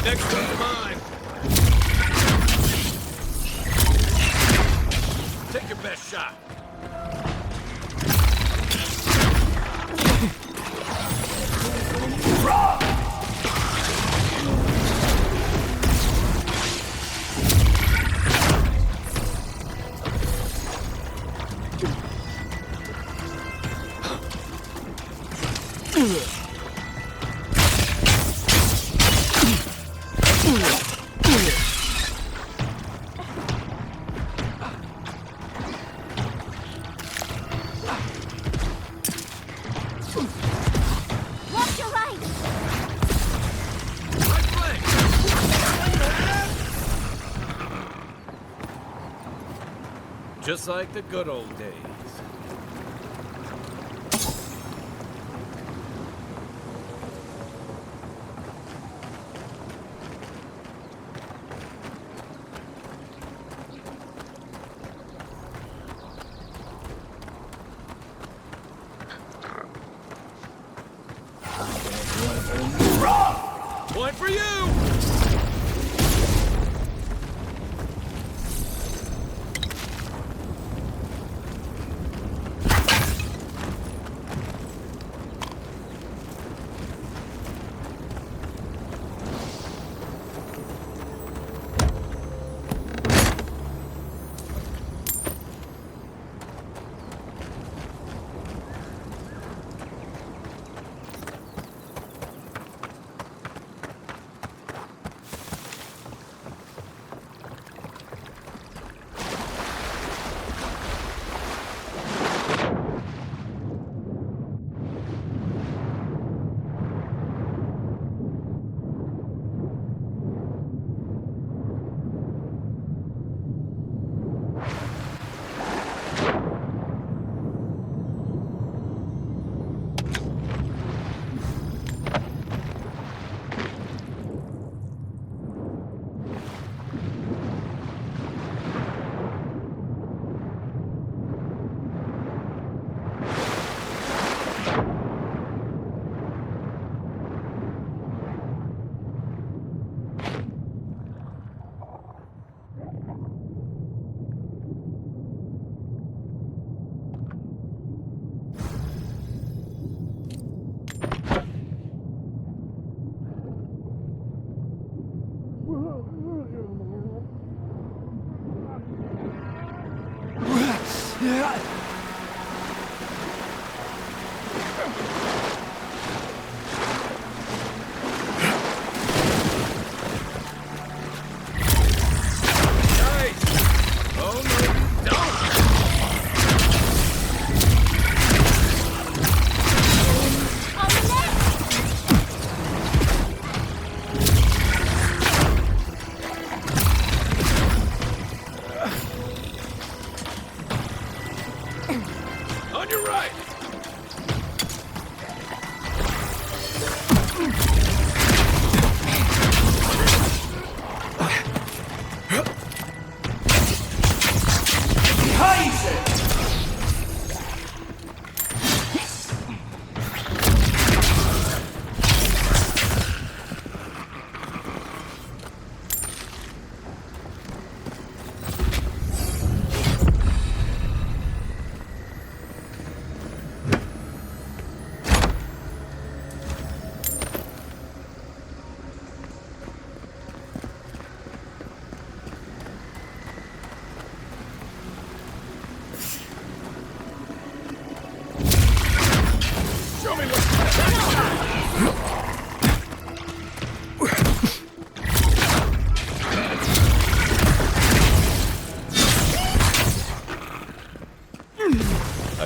Next one's mine. Take your best shot. Just like the good old days. One for you!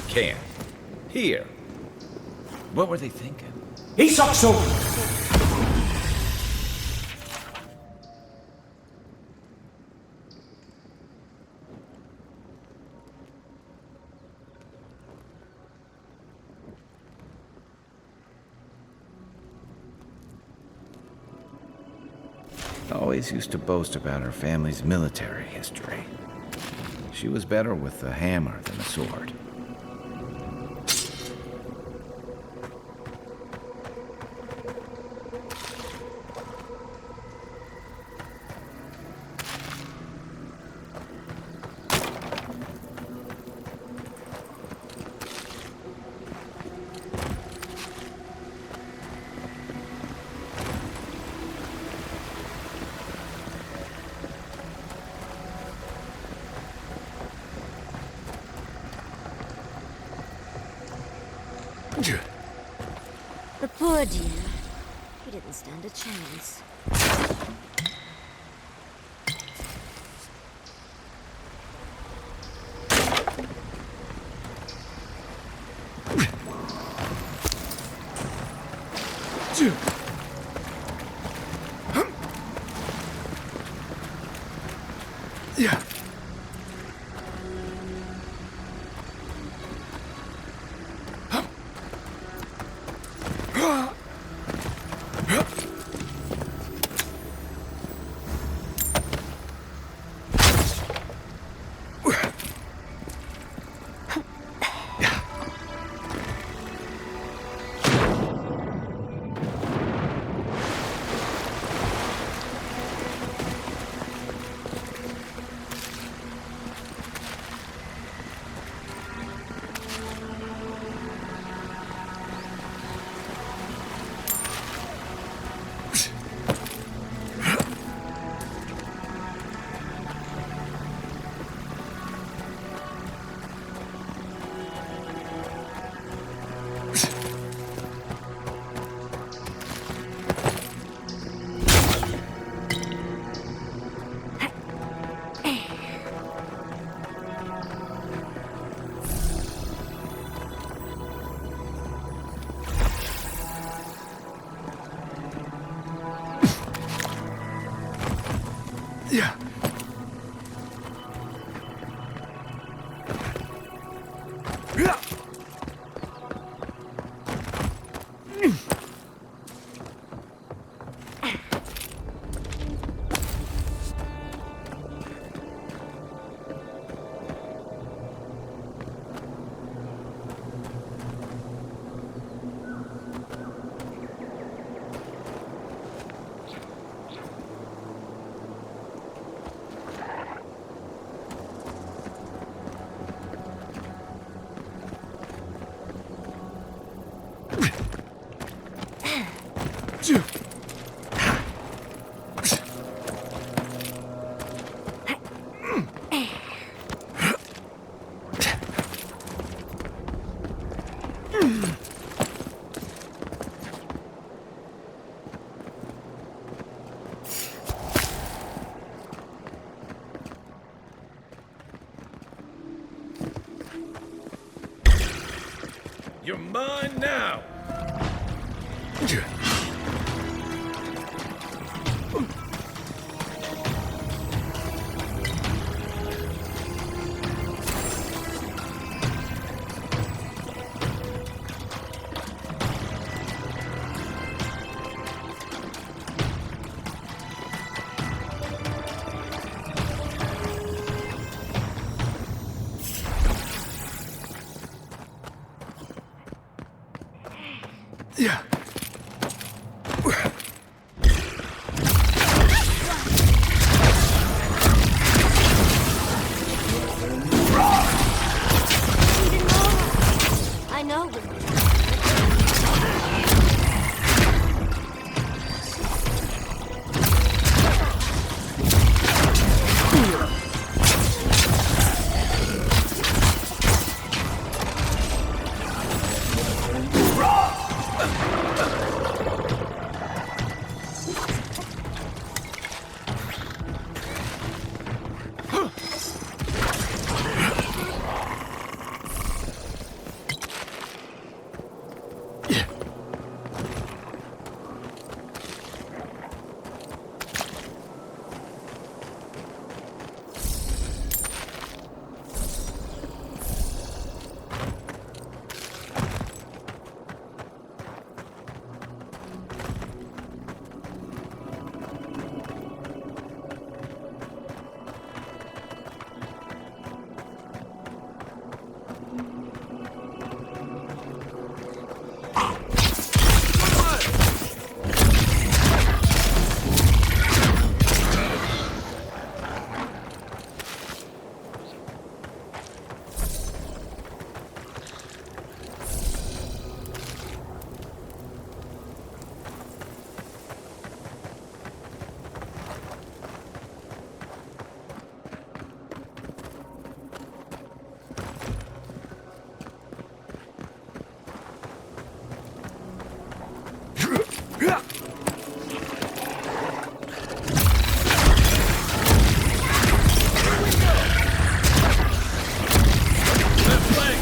Can't. Here. What were they thinking? Isakso! Always used to boast about her family's military history. She was better with a hammer than a sword. The poor dear. He didn't stand a chance. Yeah. Yeah. You're mine now. Yeah. I know. Left leg!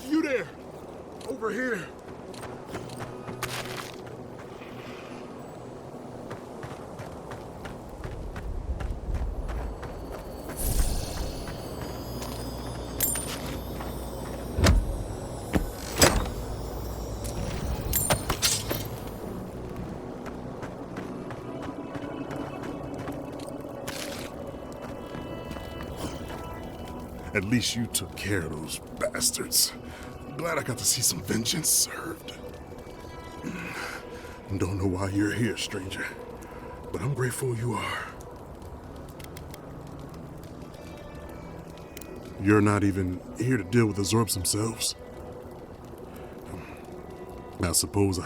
You there! Over here! At least you took care of those bastards. Glad I got to see some vengeance served. Don't know why you're here, stranger, but I'm grateful you are. You're not even here to deal with the Zorbs themselves. I suppose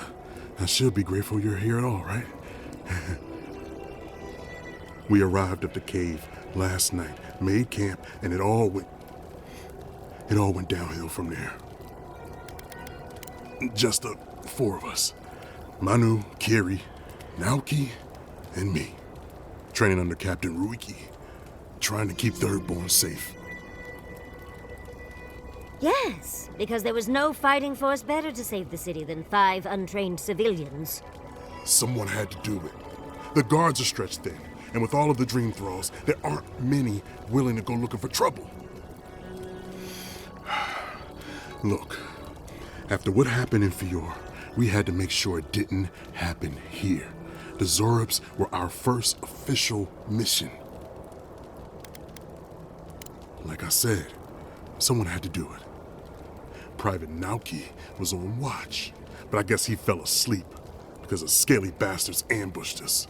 I should be grateful you're here at all, right? We arrived at the cave last night, made camp, and it all went downhill from there. Just the four of us. Manu, Kiri, Naoki, and me. Training under Captain Ruiki, trying to keep Thirdborn safe. Yes, because there was no fighting force better to save the city than 5 untrained civilians. Someone had to do it. The guards are stretched thin, and with all of the dream thralls, there aren't many willing to go looking for trouble. Look, after what happened in Fior, we had to make sure it didn't happen here. The Zorbs were our first official mission. Like I said, someone had to do it. Private Naoki was on watch, but I guess he fell asleep because the scaly bastards ambushed us.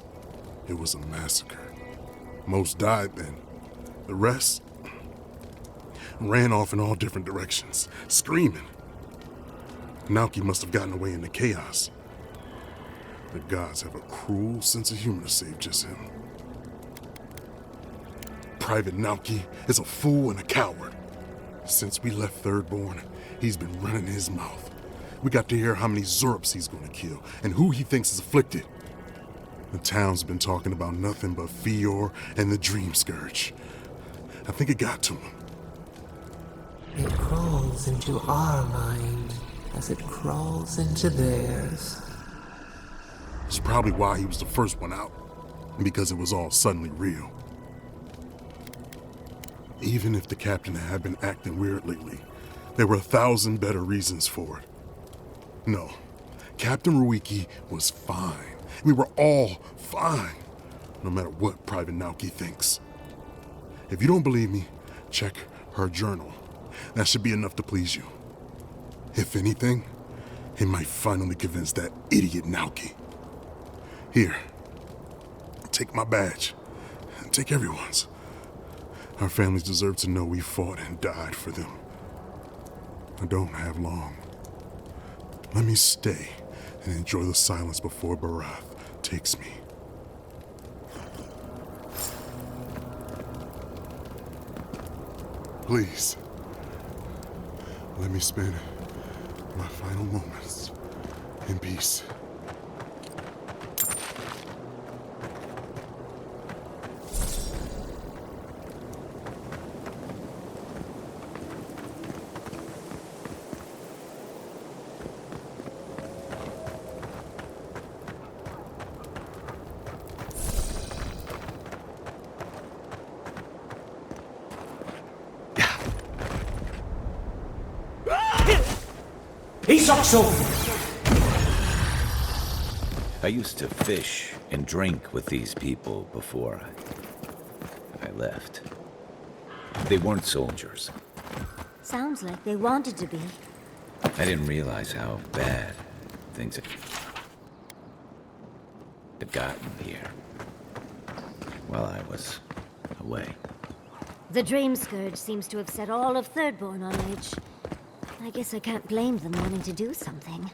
It was a massacre. Most died then. The rest ran off in all different directions, screaming. Naoki must have gotten away in the chaos. The gods have a cruel sense of humor to save just him. Private Naoki is a fool and a coward. Since we left Thirdborn, he's been running his mouth. We got to hear how many Zorps he's going to kill and who he thinks is afflicted. The town's been talking about nothing but Fior and the Dream Scourge. I think it got to him. It crawls into our mind as it crawls into theirs. It's probably why he was the first one out, because it was all suddenly real. Even if the captain had been acting weird lately, there were 1,000 better reasons for it. No, Captain Ruiki was fine. We were all fine, no matter what Private Naoki thinks. If you don't believe me, check her journal. That should be enough to please you. If anything, it might finally convince that idiot Naoki. Here, take my badge. Take everyone's. Our families deserve to know we fought and died for them. I don't have long. Let me stay and enjoy the silence before Barath takes me. Please, let me spend my final moments in peace. I used to fish and drink with these people before I left. They weren't soldiers. Sounds like they wanted to be. I didn't realize how bad things had gotten here while I was away. The Dream Scourge seems to have set all of Thirdborn on edge. I guess I can't blame them wanting to do something.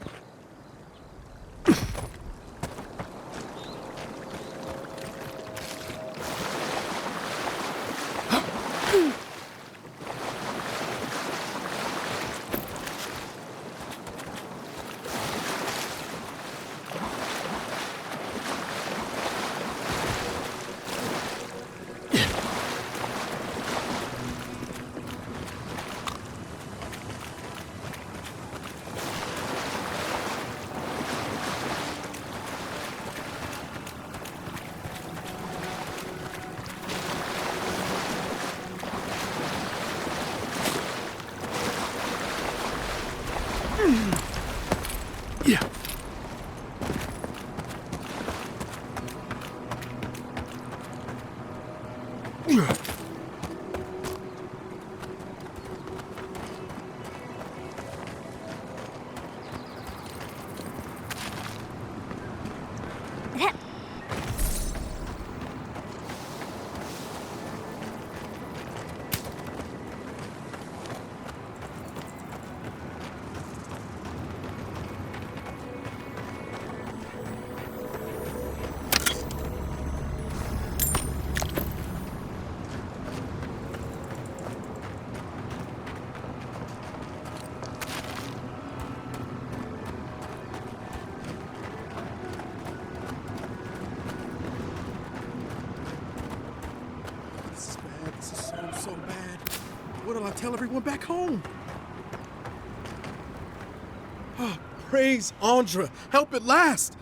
What'll I tell everyone back home? Oh, praise Andra. Help at last.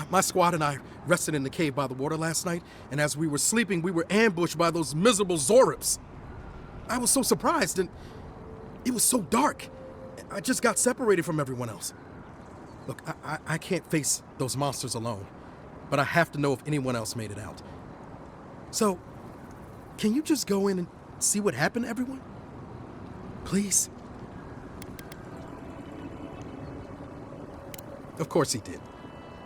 My squad and I rested in the cave by the water last night, and as we were sleeping, we were ambushed by those miserable Zorips. I was so surprised, and it was so dark. I just got separated from everyone else. Look, I can't face those monsters alone, but I have to know if anyone else made it out. So, can you just go in and see what happened to everyone? Please? Of course he did.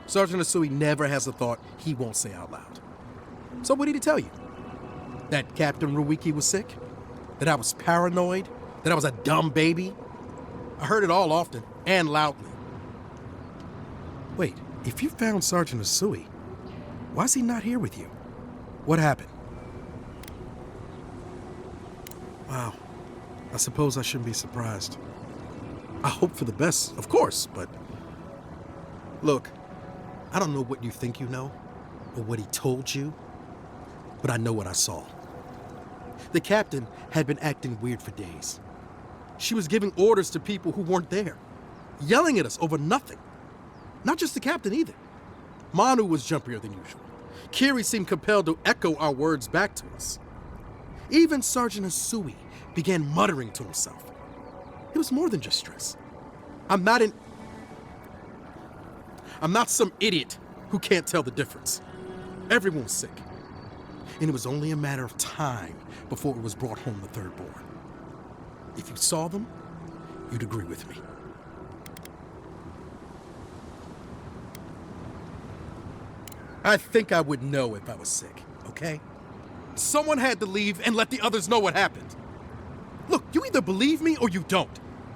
Sergeant Asui never has a thought he won't say out loud. So what did he tell you? That Captain Ruiki was sick? That I was paranoid? That I was a dumb baby? I heard it all often, and loudly. Wait, if you found Sergeant Asui, why is he not here with you? What happened? Wow, I suppose I shouldn't be surprised. I hope for the best, of course, but... Look, I don't know what you think you know, or what he told you, but I know what I saw. The captain had been acting weird for days. She was giving orders to people who weren't there, yelling at us over nothing. Not just the captain either. Manu was jumpier than usual. Kiri seemed compelled to echo our words back to us. Even Sergeant Asui began muttering to himself. It was more than just stress. I'm not some idiot who can't tell the difference. Everyone was sick. And it was only a matter of time before it was brought home the third born. If you saw them, you'd agree with me. I think I would know if I was sick, okay? Someone had to leave and let the others know what happened. Look, you either believe me or you don't.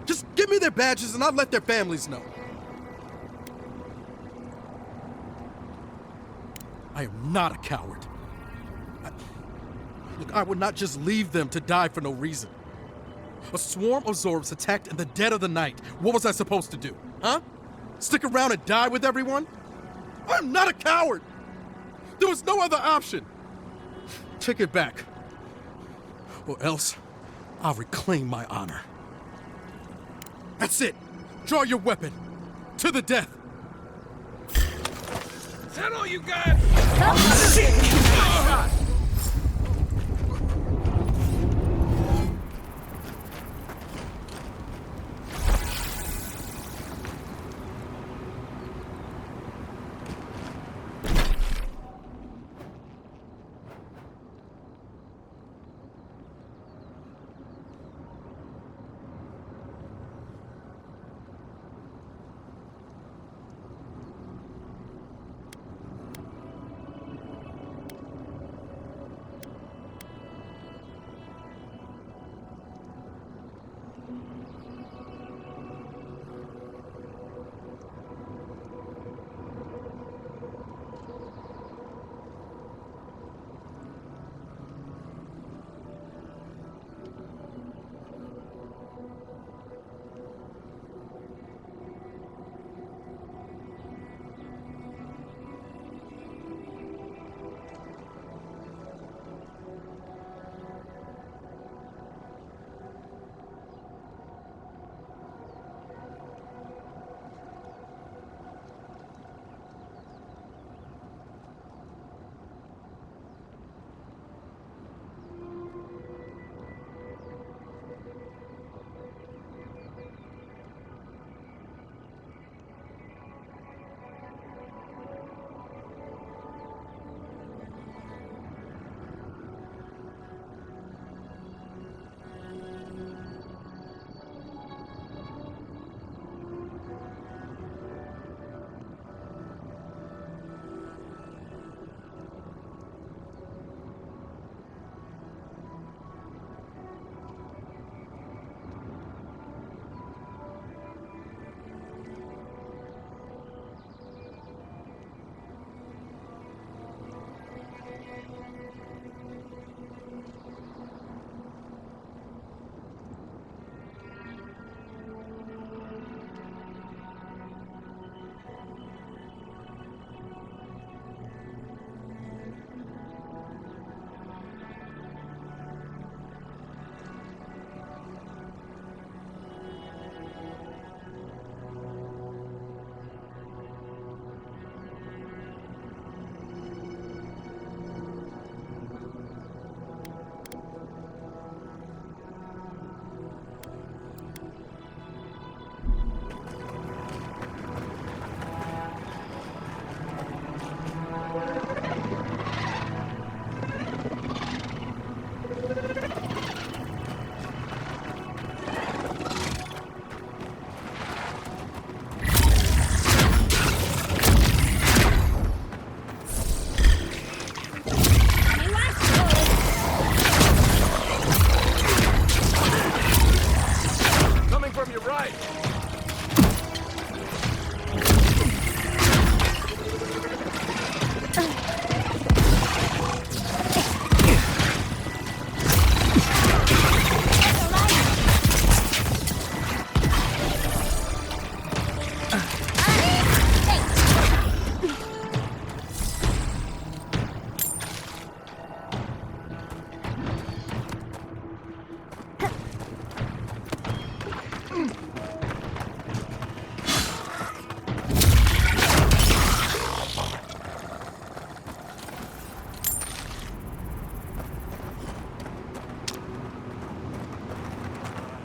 Just give me their badges and I'll let their families know. I am not a coward. Look, I would not just leave them to die for no reason. A swarm of Zorbs attacked in the dead of the night. What was I supposed to do, huh? Stick around and die with everyone? I'm not a coward! There was no other option. Take it back. Or else, I'll reclaim my honor. That's it. Draw your weapon. To the death. Is that all you got?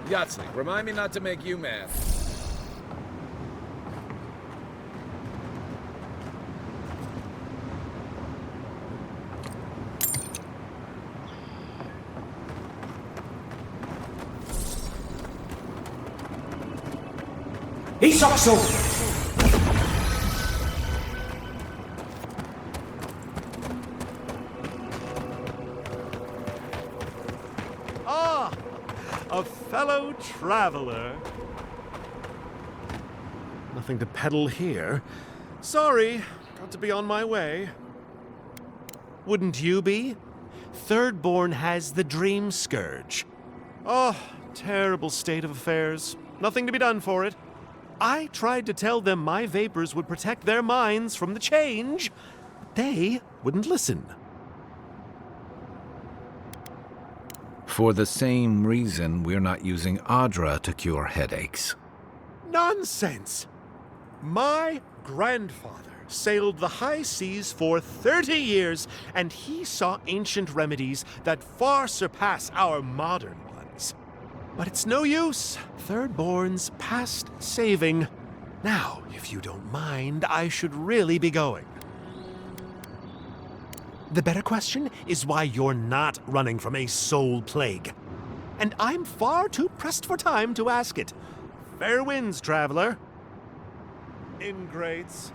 Yahtzee, remind me not to make you mad. Ah, a fellow traveler. Nothing to peddle here. Sorry, got to be on my way. Wouldn't you be? Thirdborn has the Dream Scourge. Oh, terrible state of affairs. Nothing to be done for it. I tried to tell them my vapors would protect their minds from the change. They wouldn't listen. For the same reason we're not using Adra to cure headaches. Nonsense! My grandfather sailed the high seas for 30 years, and he saw ancient remedies that far surpass our modern ones. But it's no use. Thirdborn's past saving. Now, if you don't mind, I should really be going. The better question is why you're not running from a soul plague. And I'm far too pressed for time to ask it. Fair winds, traveler. Ingrates.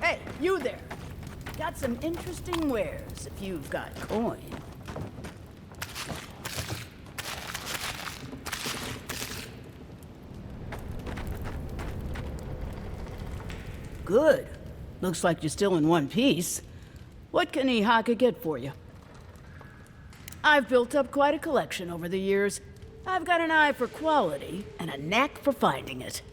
Hey, you there. Got some interesting wares if you've got coin. Good. Looks like you're still in one piece. What can Ihaka get for you? I've built up quite a collection over the years. I've got an eye for quality and a knack for finding it.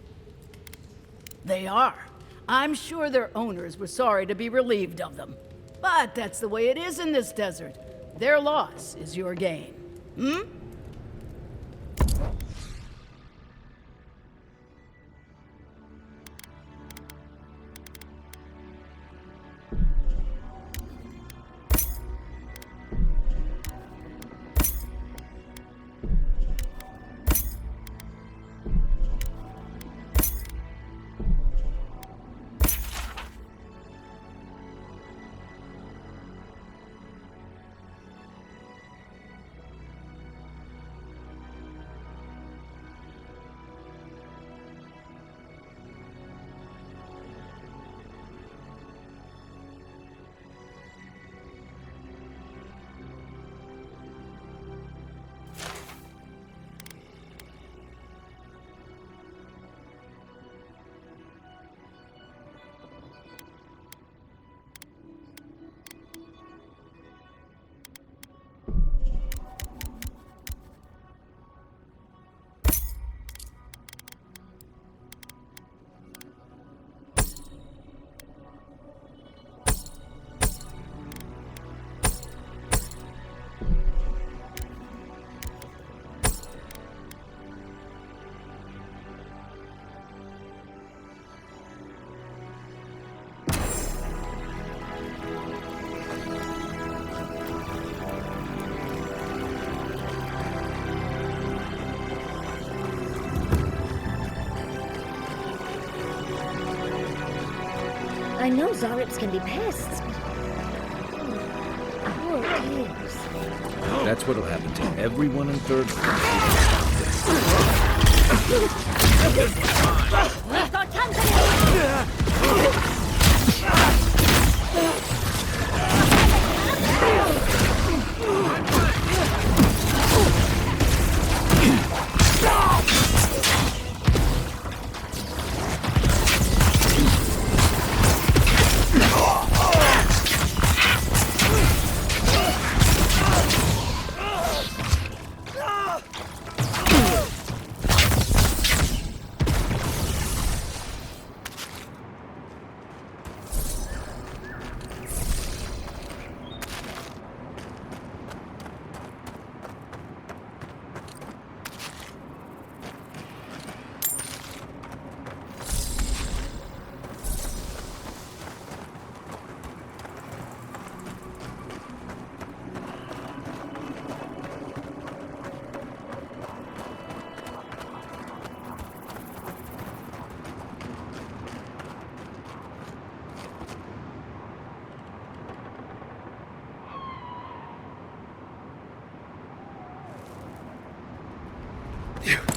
They are. I'm sure their owners were sorry to be relieved of them. But that's the way it is in this desert. Their loss is your gain. Hmm? I know Zarips can be pests, but... Poor kids. That's what'll happen to everyone in third. We've got company! Yeah.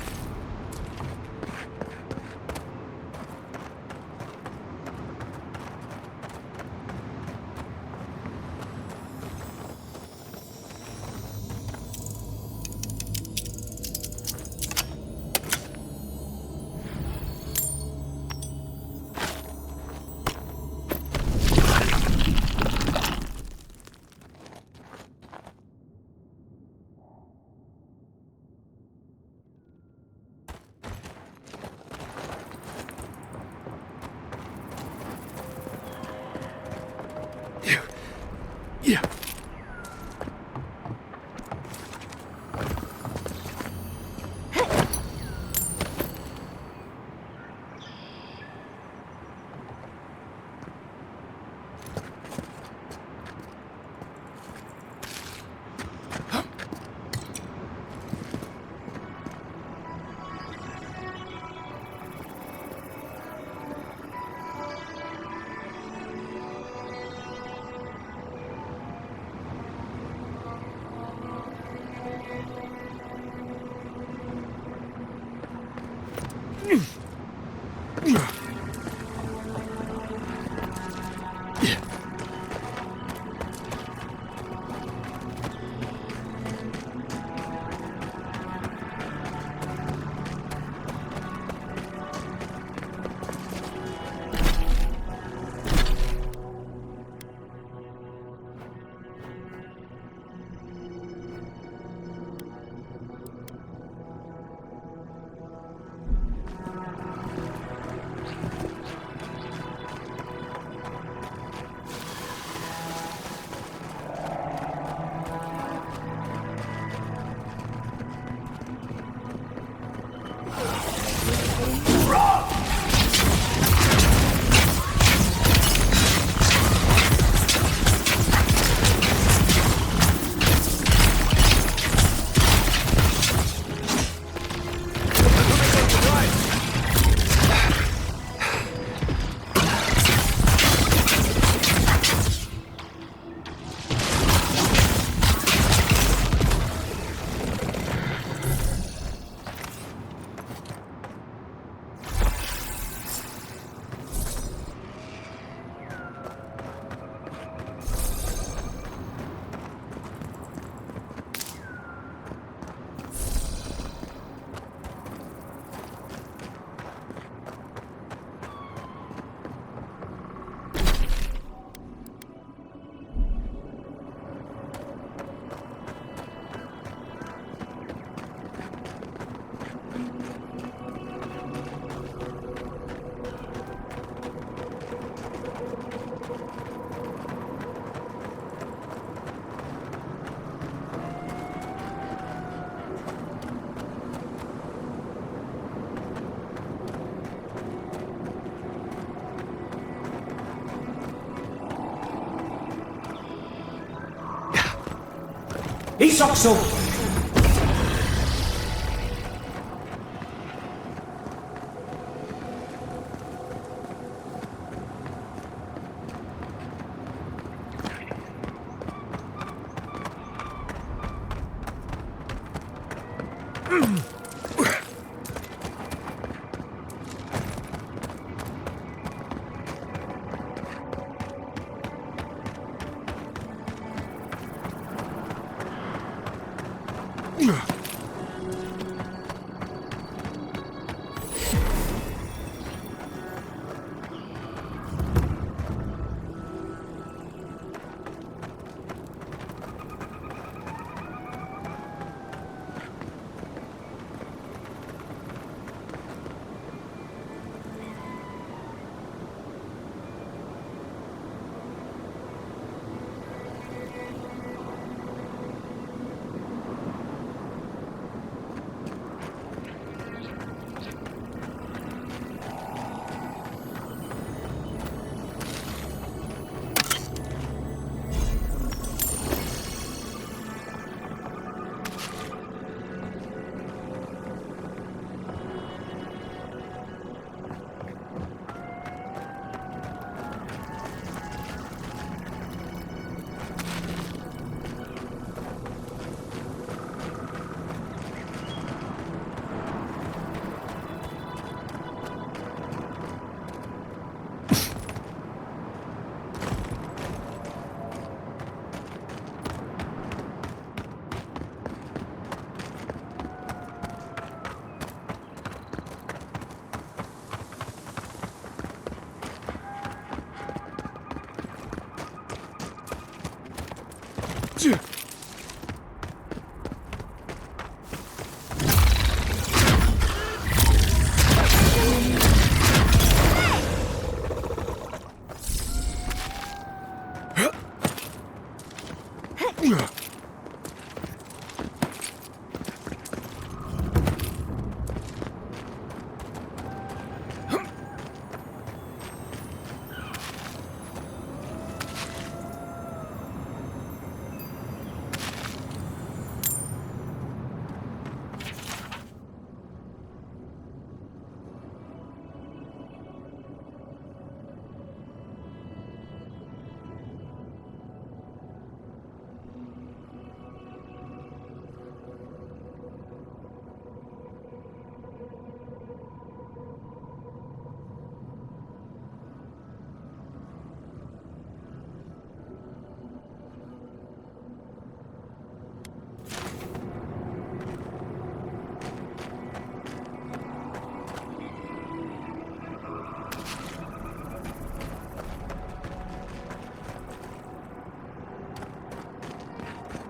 Isokso!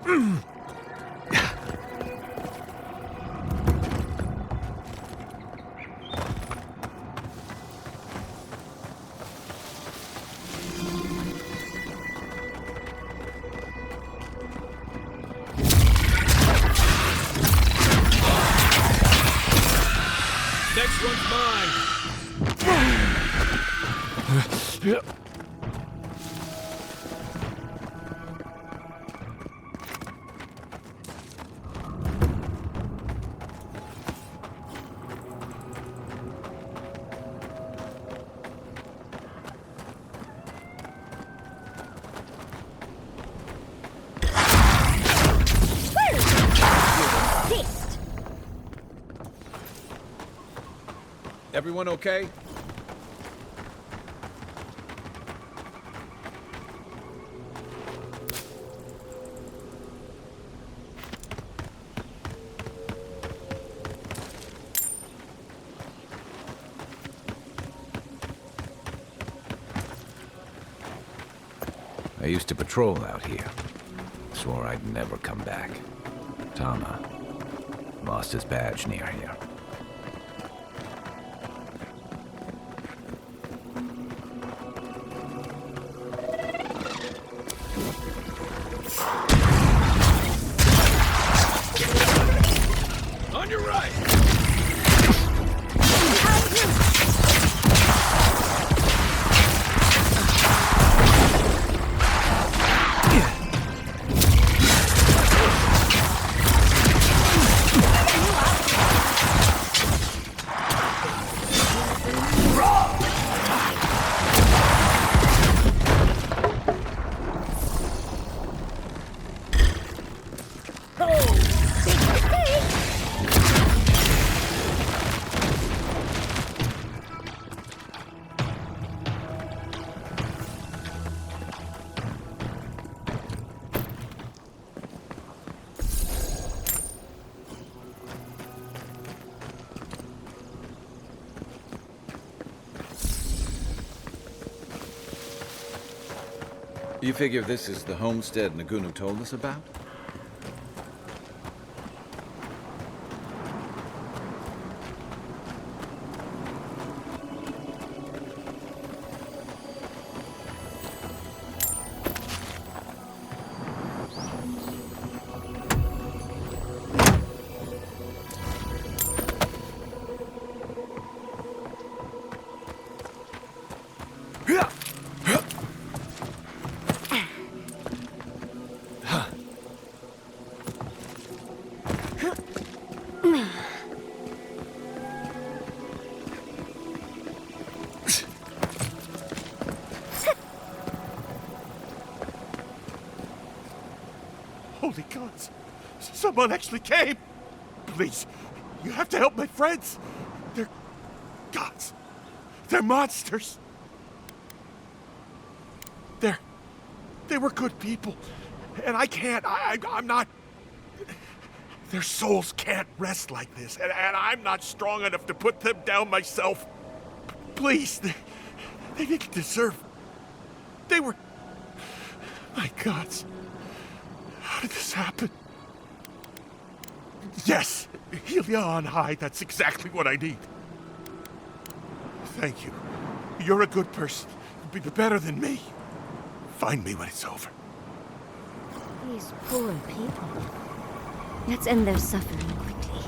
Next one's mine. Everyone okay? I used to patrol out here. Swore I'd never come back. Tama lost his badge near here. On your right! You figure this is the homestead Nagunu told us about? Holy gods! Someone actually came! Please, you have to help my friends! They're gods! They're monsters! They were good people. And I can't, I'm not... Their souls can't rest like this, and I'm not strong enough to put them down myself. Please, they didn't deserve... They were... My gods. How did this happen? Yes, Helia on high, that's exactly what I need. Thank you. You're a good person. You'll be better than me. Find me when it's over. These poor people. Let's end their suffering quickly.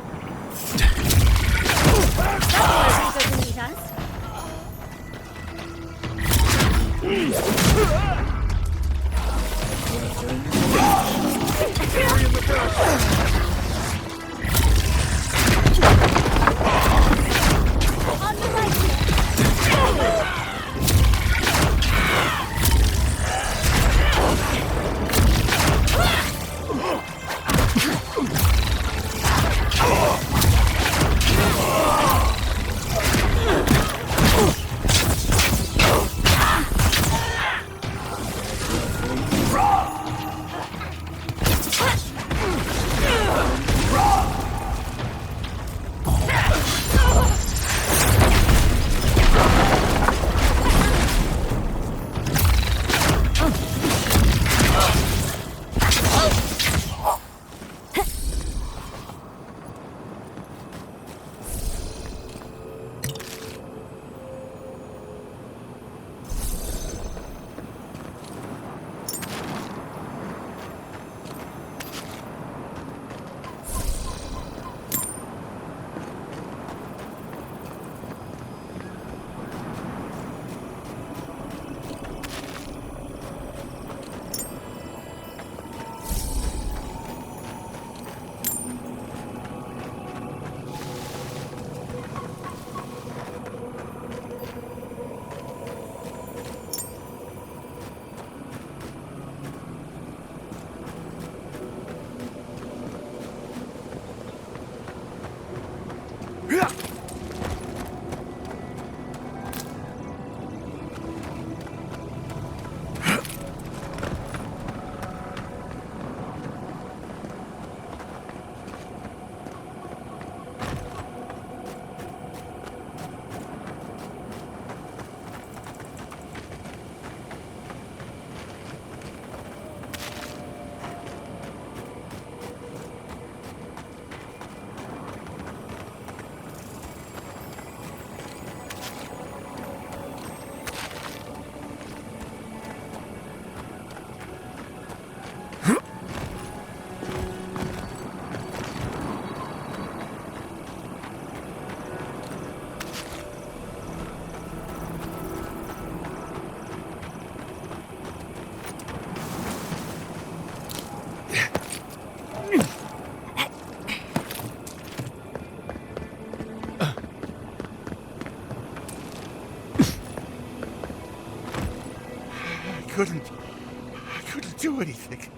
couldn't do anything.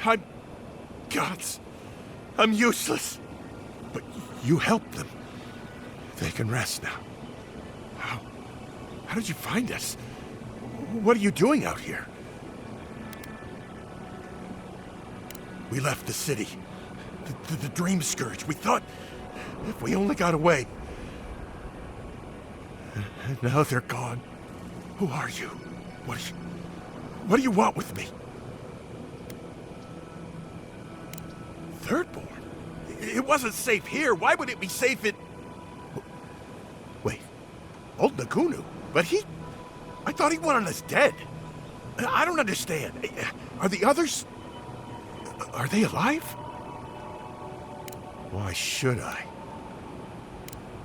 I'm gods. I'm useless. But you helped them. They can rest now. How did you find us? What are you doing out here? We left the city. The Dream Scourge. We thought if we only got away. And now they're gone. Who are you? What do you want with me? Thirdborn? It wasn't safe here. Why would it be safe in... Wait. Old Nagunu? But I thought he wanted us dead. I don't understand. Are the others... Are they alive? Why should I?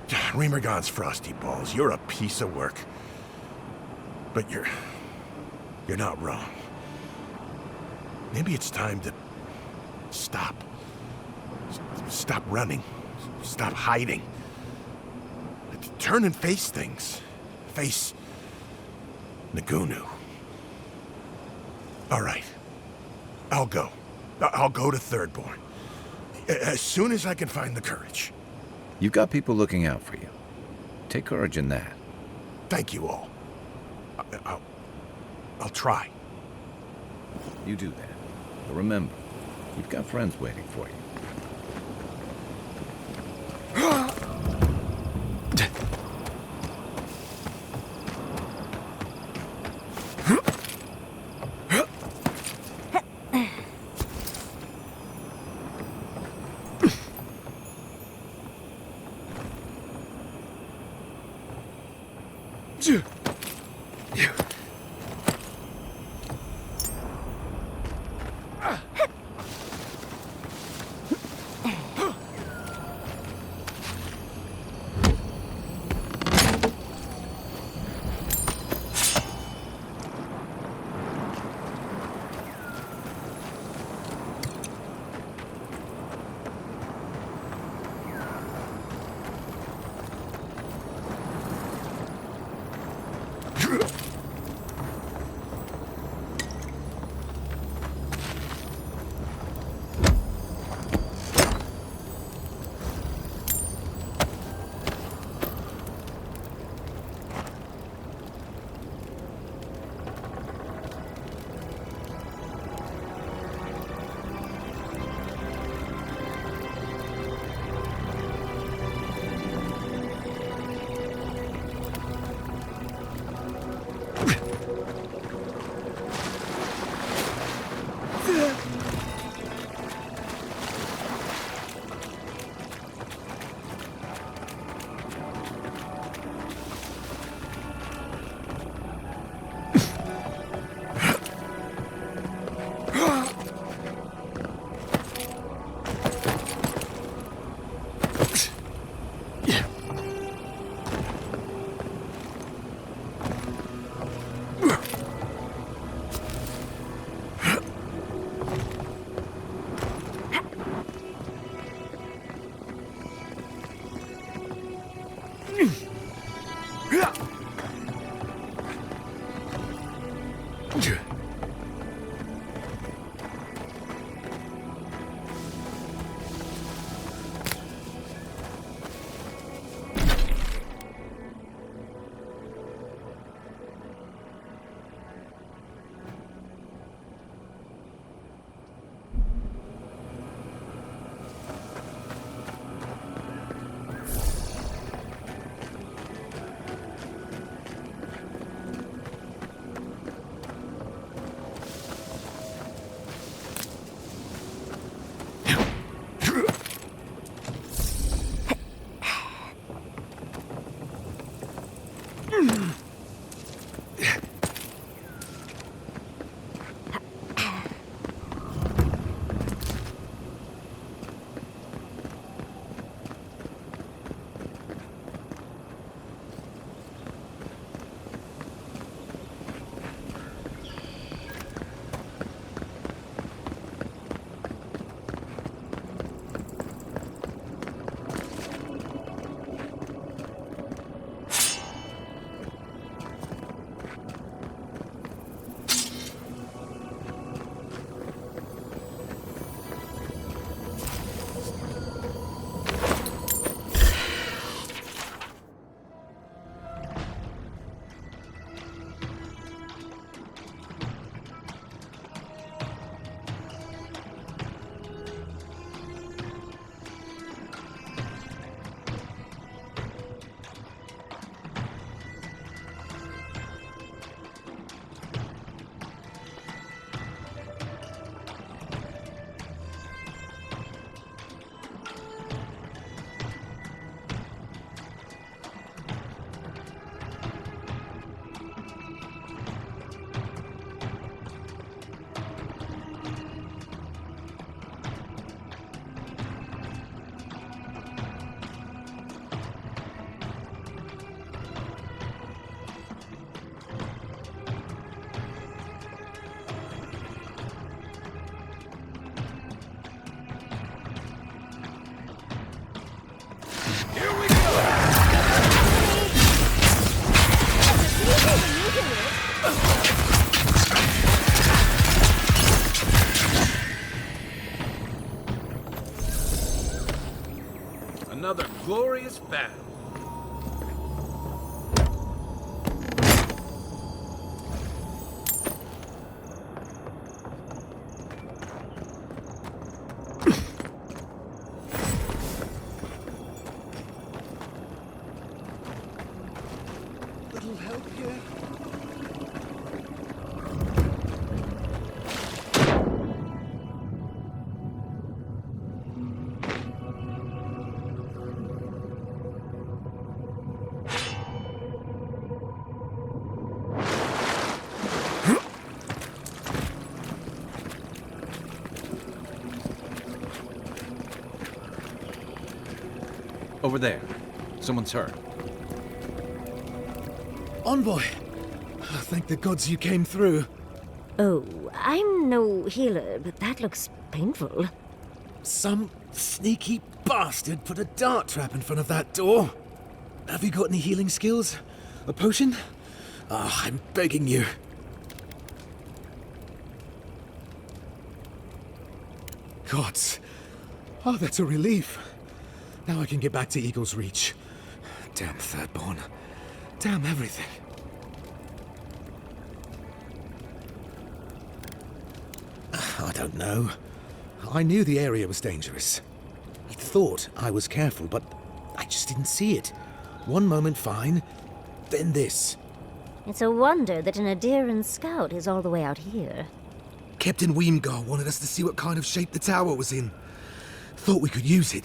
Remergon's frosty balls. You're a piece of work. But you're not wrong. Maybe it's time to stop. Stop running. Stop hiding. Turn and face things. Face Nagunu. All right. I'll go. I'll go to Thirdborn. As soon as I can find the courage. You've got people looking out for you. Take courage in that. Thank you all. I'll try. You do that. But remember, you've got friends waiting for you. Another glorious battle. Little help here? Over there. Someone's hurt. Envoy! Thank the gods you came through. Oh, I'm no healer, but that looks painful. Some sneaky bastard put a dart trap in front of that door. Have you got any healing skills? A potion? Ah, I'm begging you. Gods. Oh, that's a relief. Now I can get back to Eagle's Reach. Damn Thirdborn. Damn everything. I don't know. I knew the area was dangerous. I thought I was careful, but I just didn't see it. One moment fine, then this. It's a wonder that an Adairan scout is all the way out here. Captain Weemgar wanted us to see what kind of shape the tower was in. Thought we could use it.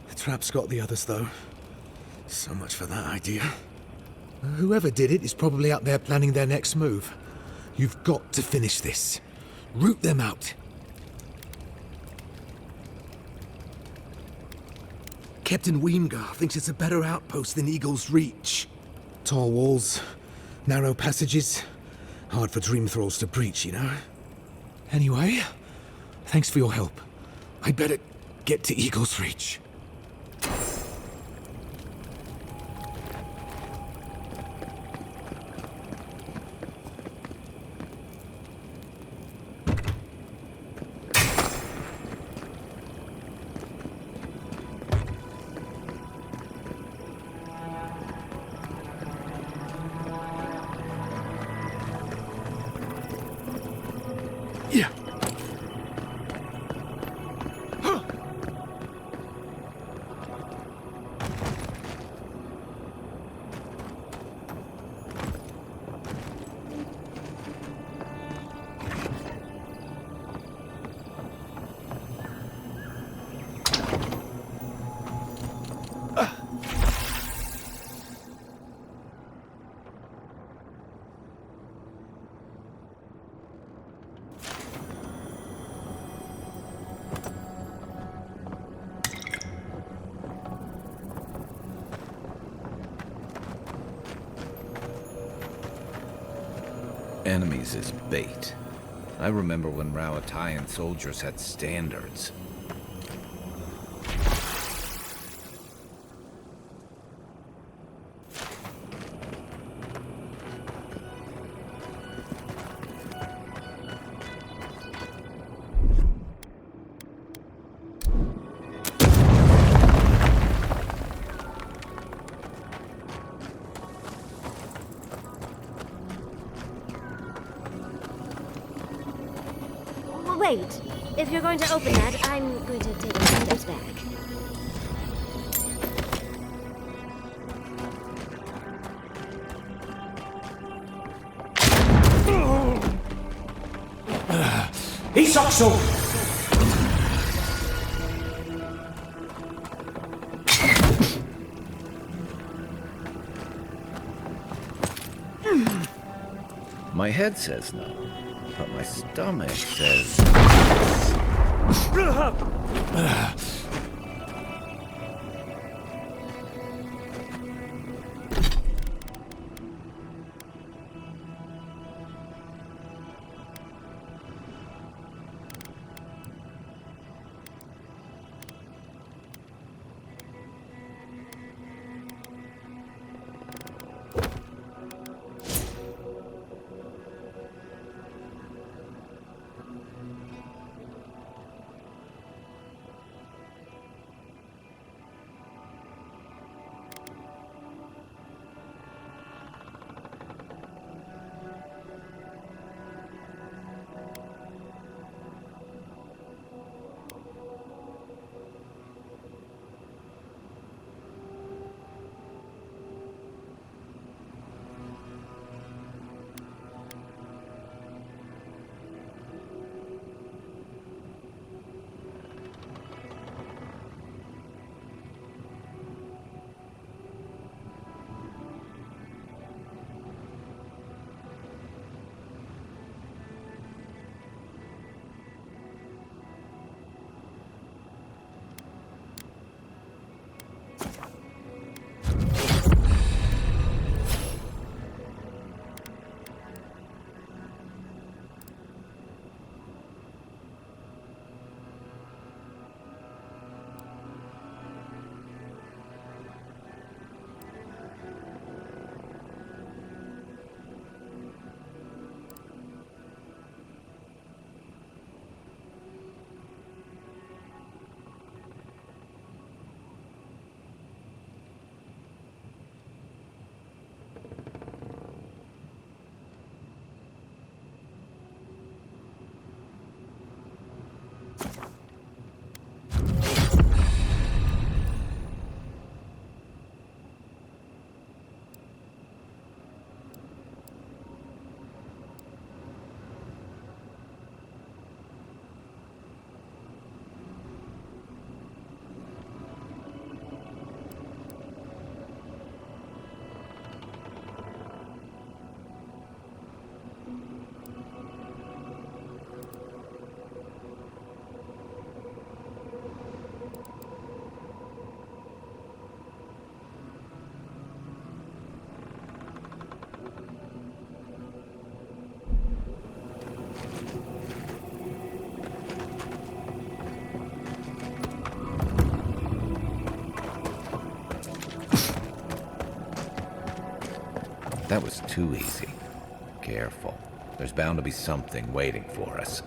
The trap's got the others, though. So much for that idea. Whoever did it is probably out there planning their next move. You've got to finish this. Root them out. Captain Weemgar thinks it's a better outpost than Eagle's Reach. Tall walls, narrow passages. Hard for dream thralls to breach, you know? Anyway, thanks for your help. I'd better get to Eagle's Reach. Yeah. Enemies is bait. I remember when Rawatayan soldiers had standards. Wait, if you're going to open that, I'm going to take a step back. Isokso! My head says no, but my stomach says... That was too easy. Careful. There's bound to be something waiting for us.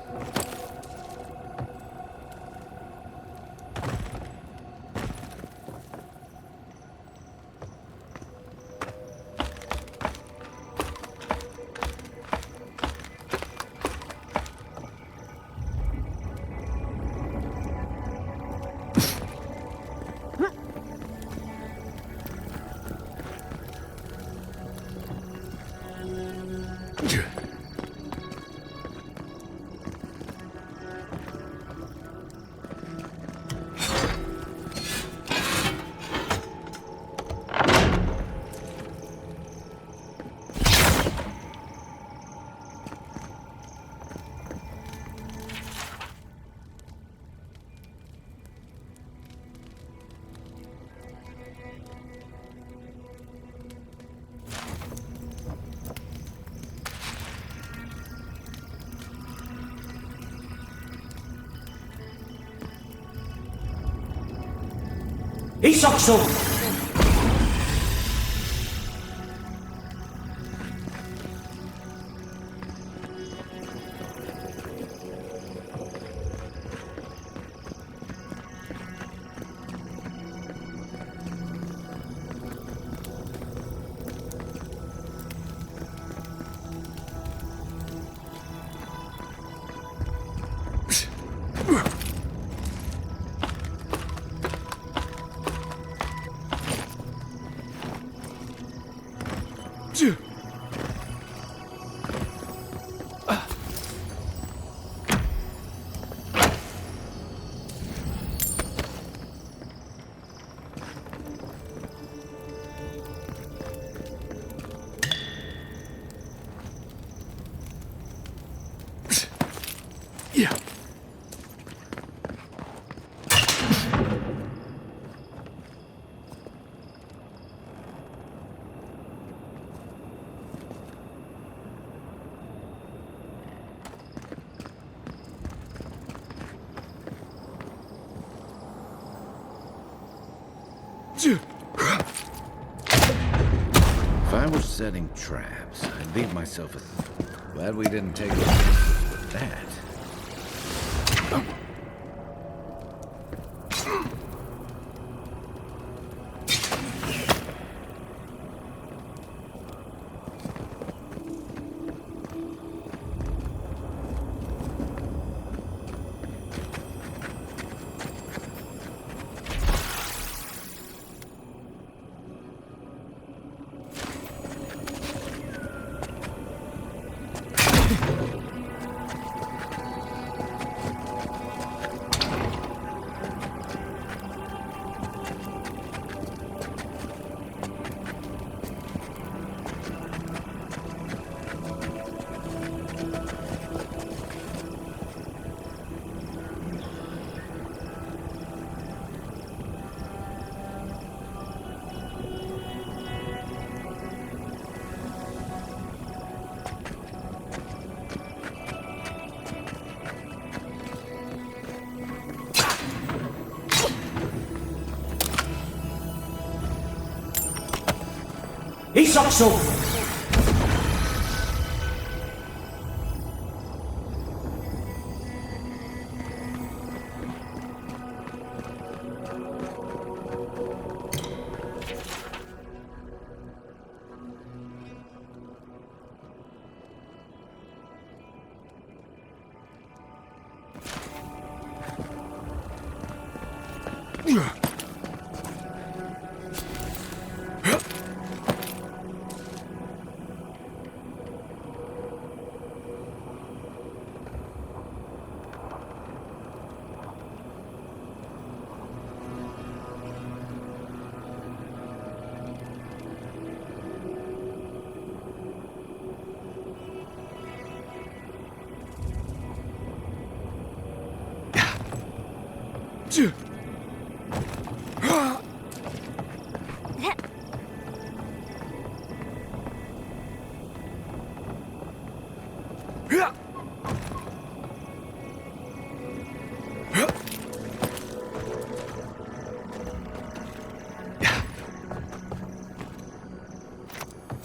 Isakso! If I were setting traps, I'd leave myself a... Glad we didn't take that. Isakso!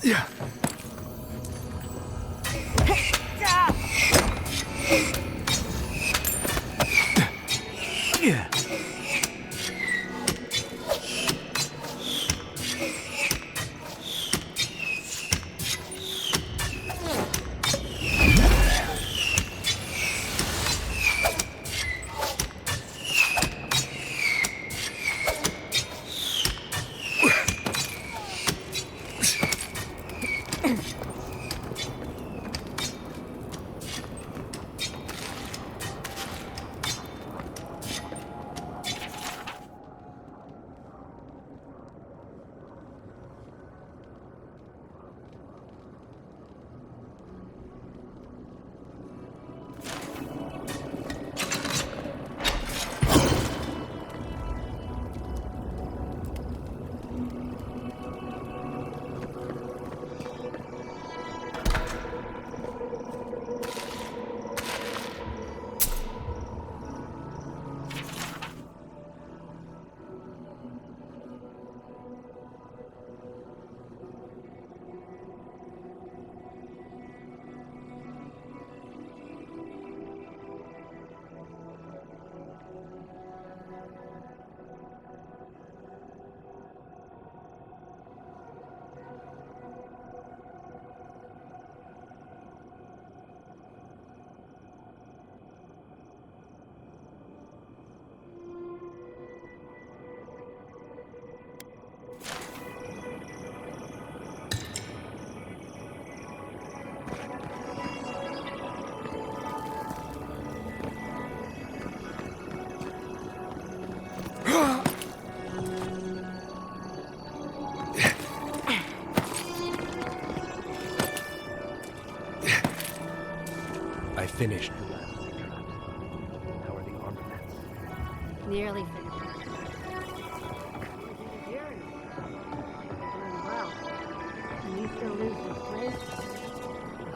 Yeah.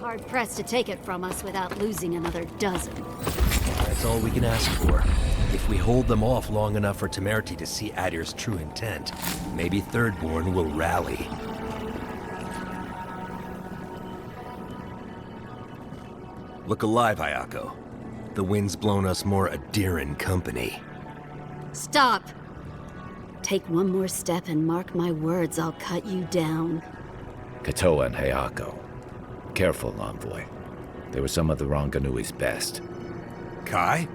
Hard-pressed to take it from us without losing another dozen. That's all we can ask for. If we hold them off long enough for Temerity to see Adir's true intent, maybe Thirdborn will rally. Look alive, Ayako. The wind's blown us more Adiran company. Stop! Take one more step and mark my words, I'll cut you down. Katoa and Hayako. Careful, Envoy. They were some of the Ranganui's best. Kai?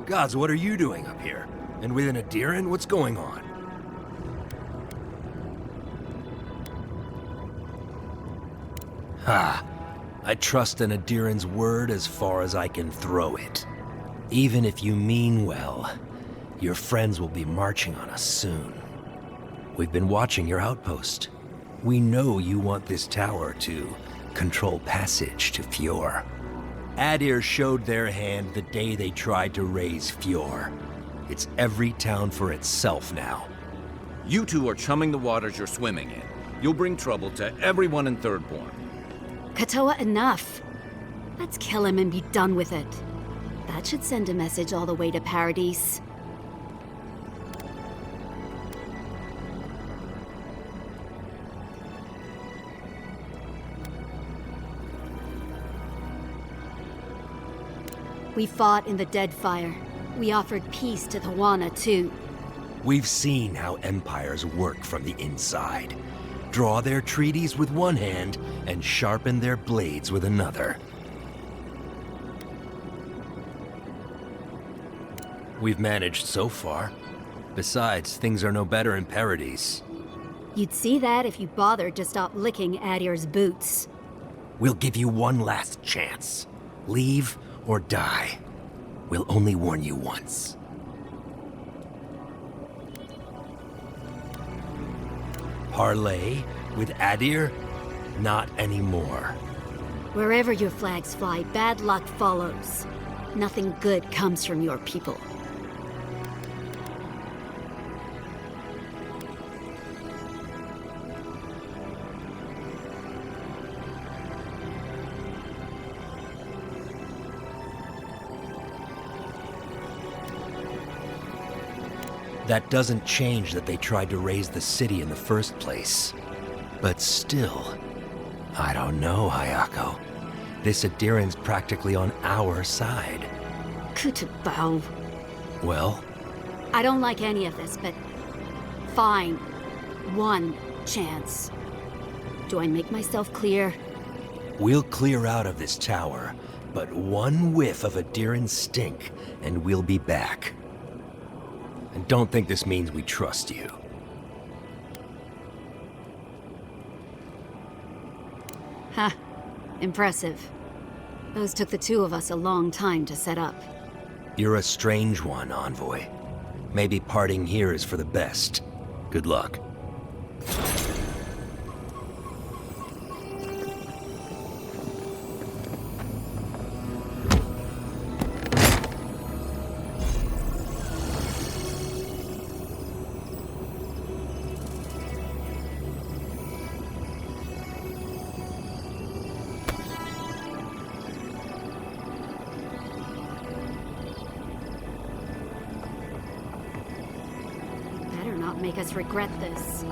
Gods, what are you doing up here? And with an Adiran, what's going on? Ha! I trust an Adiran's word as far as I can throw it. Even if you mean well, your friends will be marching on us soon. We've been watching your outpost. We know you want this tower to control passage to Fjord. Adir showed their hand the day they tried to raise Fjord. It's every town for itself now. You two are chumming the waters you're swimming in. You'll bring trouble to everyone in Thirdborn. Katoa, enough. Let's kill him and be done with it. That should send a message all the way to Paradise. We fought in the Deadfire. We offered peace to the Wana, too. We've seen how empires work from the inside. Draw their treaties with one hand and sharpen their blades with another. We've managed so far. Besides, things are no better in Paradise. You'd see that if you bothered to stop licking Adir's boots. We'll give you one last chance. Leave or die. We'll only warn you once. Parley with Adir? Not anymore. Wherever your flags fly, bad luck follows. Nothing good comes from your people. That doesn't change that they tried to raise the city in the first place. But still, I don't know, Hayako. This Adiran's practically on our side. Kutabao. Well? I don't like any of this, but fine. One chance. Do I make myself clear? We'll clear out of this tower, but one whiff of Adiran stink, and we'll be back. And don't think this means we trust you. Ha. Impressive. Those took the two of us a long time to set up. You're a strange one, Envoy. Maybe parting here is for the best. Good luck. Make us regret this.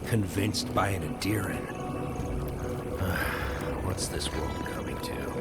convinced by an Adiran. What's this world coming to?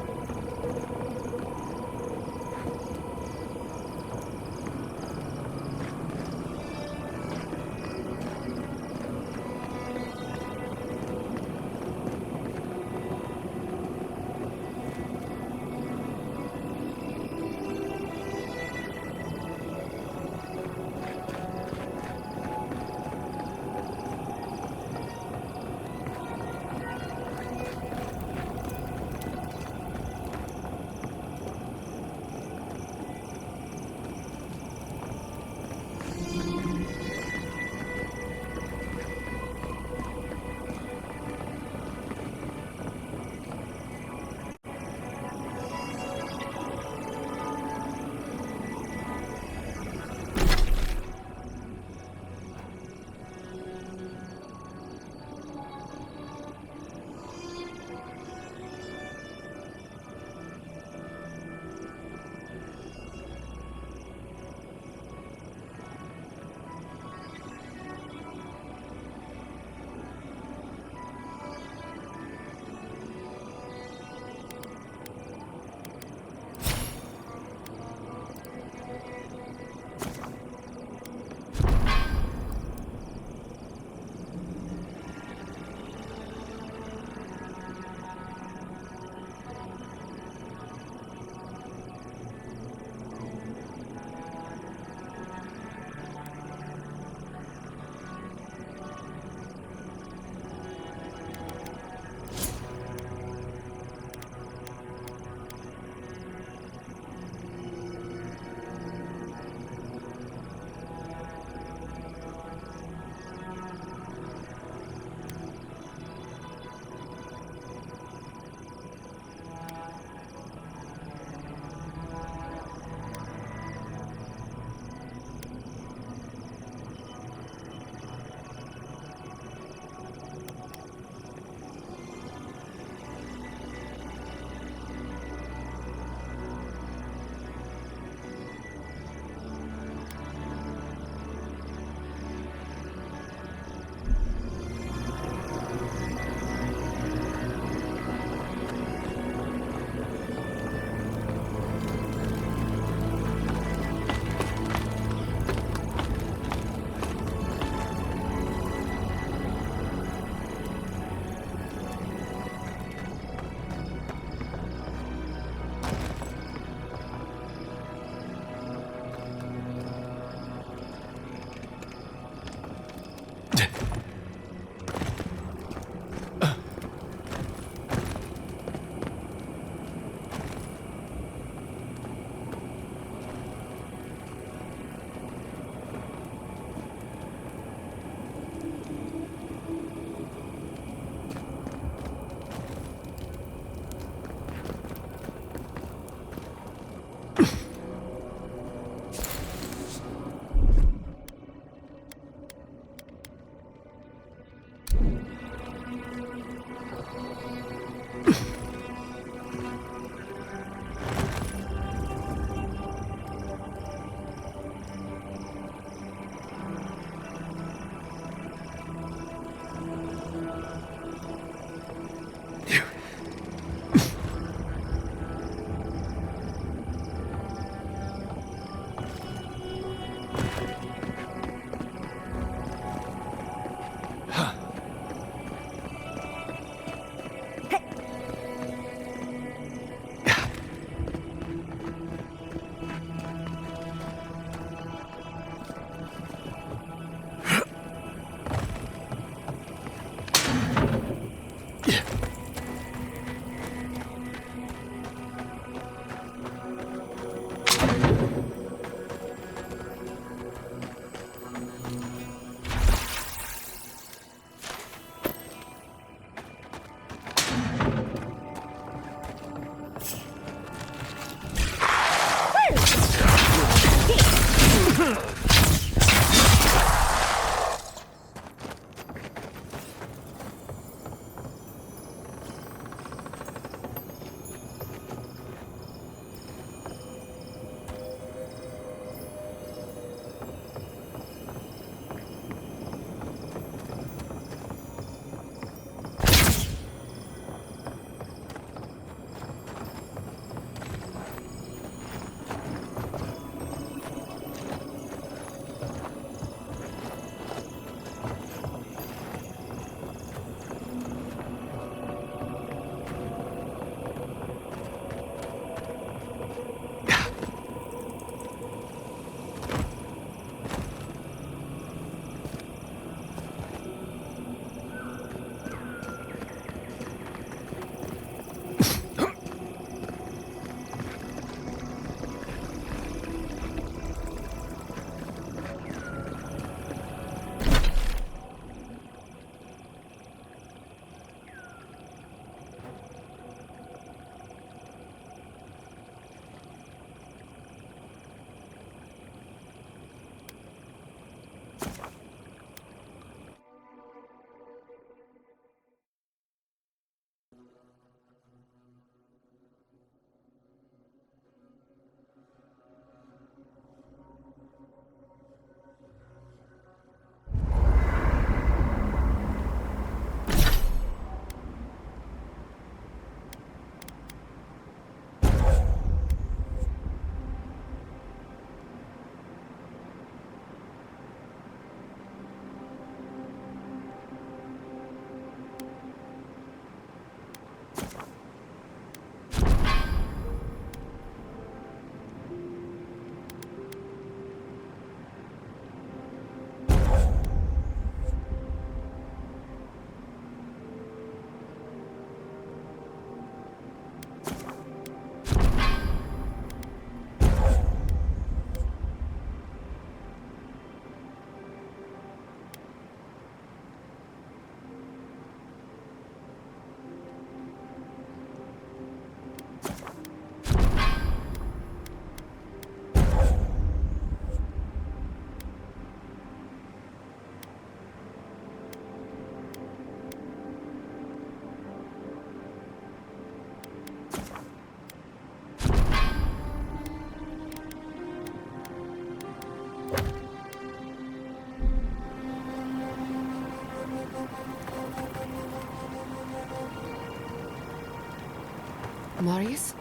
Marius?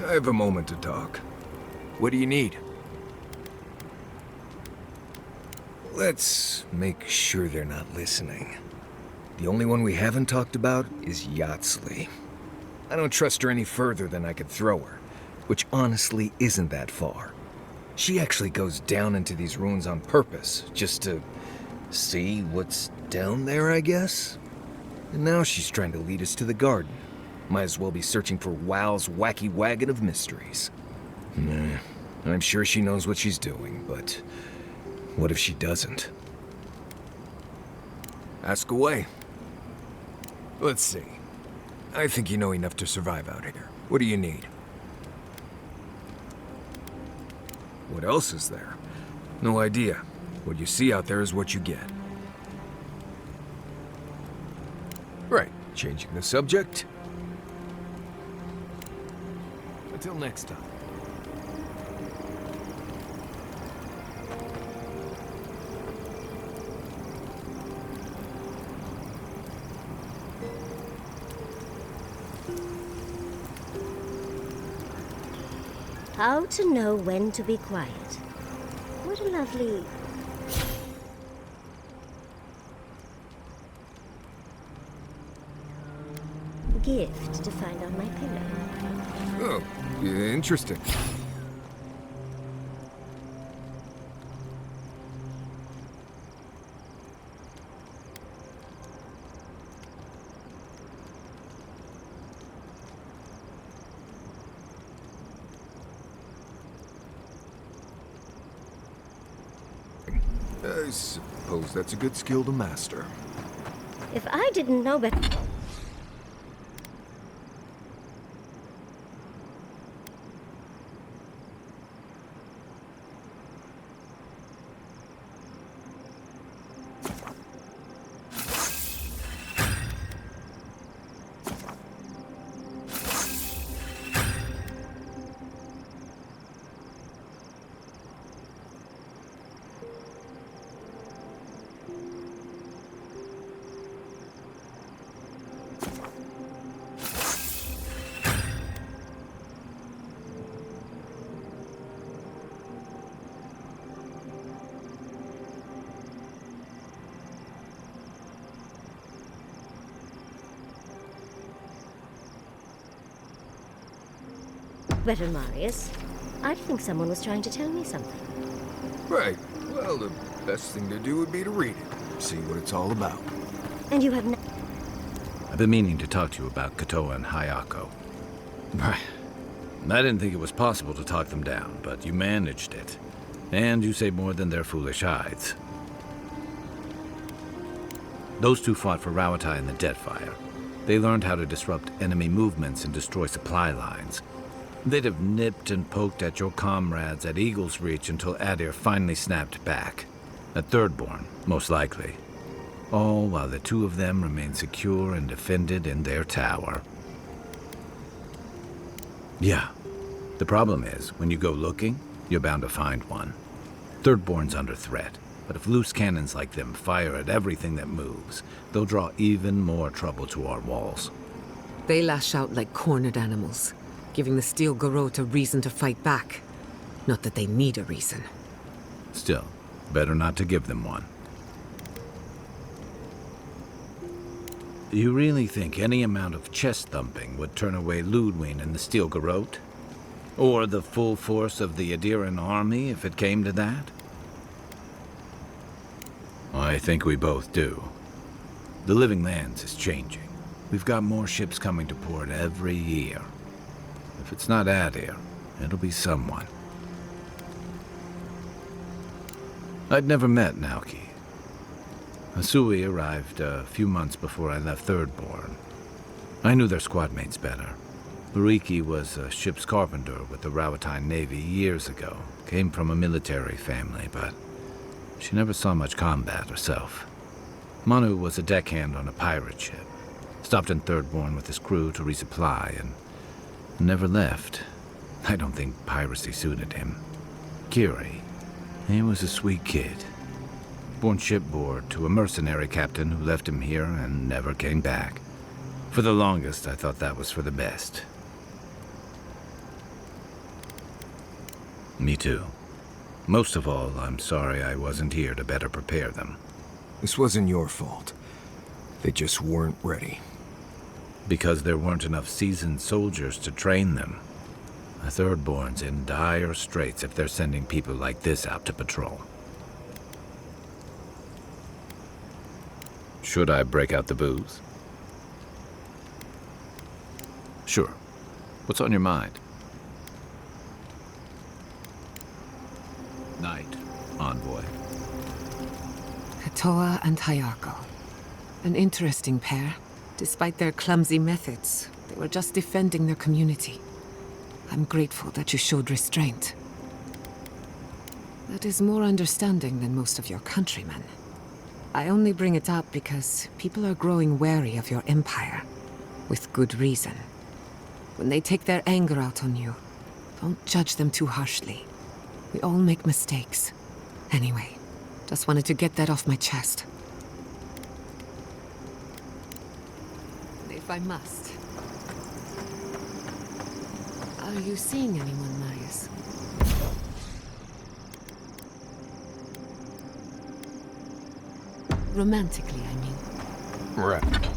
I have a moment to talk. What do you need? Let's make sure they're not listening. The only one we haven't talked about is Yatsley. I don't trust her any further than I could throw her, which honestly isn't that far. She actually goes down into these ruins on purpose, just to see what's down there, I guess? And now she's trying to lead us to the garden. Might as well be searching for WoW's wacky wagon of mysteries. Nah, I'm sure she knows what she's doing, but what if she doesn't? Ask away. Let's see. I think you know enough to survive out here. What do you need? What else is there? No idea. What you see out there is what you get. Right, changing the subject. Until next time. How to know when to be quiet. What a lovely... gift to find on my pillow. Oh, interesting. I suppose that's a good skill to master. If I didn't know better... Better, Marius. I think someone was trying to tell me something. Right. Well, the best thing to do would be to read it. See what it's all about. And you have no... I've been meaning to talk to you about Kotoa and Hayako. I didn't think it was possible to talk them down, but you managed it. And you say more than their foolish hides. Those two fought for Rawatai in the Deadfire. They learned how to disrupt enemy movements and destroy supply lines. They'd have nipped and poked at your comrades at Eagle's Reach until Adir finally snapped back. At Thirdborn, most likely. All while the two of them remain secure and defended in their tower. Yeah. The problem is, when you go looking, you're bound to find one. Thirdborn's under threat, but if loose cannons like them fire at everything that moves, they'll draw even more trouble to our walls. They lash out like cornered animals, giving the Steel Garrote a reason to fight back. Not that they need a reason. Still, better not to give them one. You really think any amount of chest thumping would turn away Ludwig and the Steel Garrote? Or the full force of the Adiran army, if it came to that? I think we both do. The Living Lands is changing. We've got more ships coming to port every year. If it's not Adir, it'll be someone. I'd never met Naoki. Asui arrived a few months before I left Thirdborn. I knew their squad mates better. Uriki was a ship's carpenter with the Rawatai Navy years ago. Came from a military family, but she never saw much combat herself. Manu was a deckhand on a pirate ship. Stopped in Thirdborn with his crew to resupply and never left. I don't think piracy suited him. Kiri, he was a sweet kid. Born shipboard to a mercenary captain who left him here and never came back. For the longest, I thought that was for the best. Me too. Most of all, I'm sorry I wasn't here to better prepare them. This wasn't your fault. They just weren't ready. Because there weren't enough seasoned soldiers to train them. The Thirdborn's in dire straits if they're sending people like this out to patrol. Should I break out the booze? Sure. What's on your mind? Night, envoy. Hatoa and Hayako. An interesting pair. Despite their clumsy methods, they were just defending their community. I'm grateful that you showed restraint. That is more understanding than most of your countrymen. I only bring it up because people are growing wary of your empire. With good reason. When they take their anger out on you, don't judge them too harshly. We all make mistakes. Anyway, just wanted to get that off my chest. If I must. Are you seeing anyone, Myers? Romantically, I mean. Right.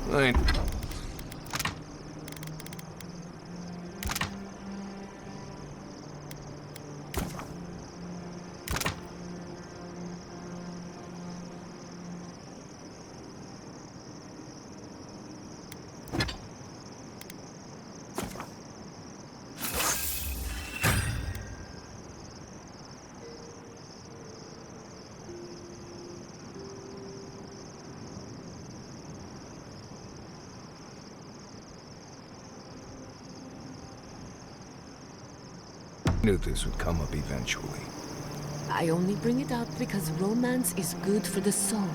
Right. Knew this would come up eventually. I only bring it up because romance is good for the soul.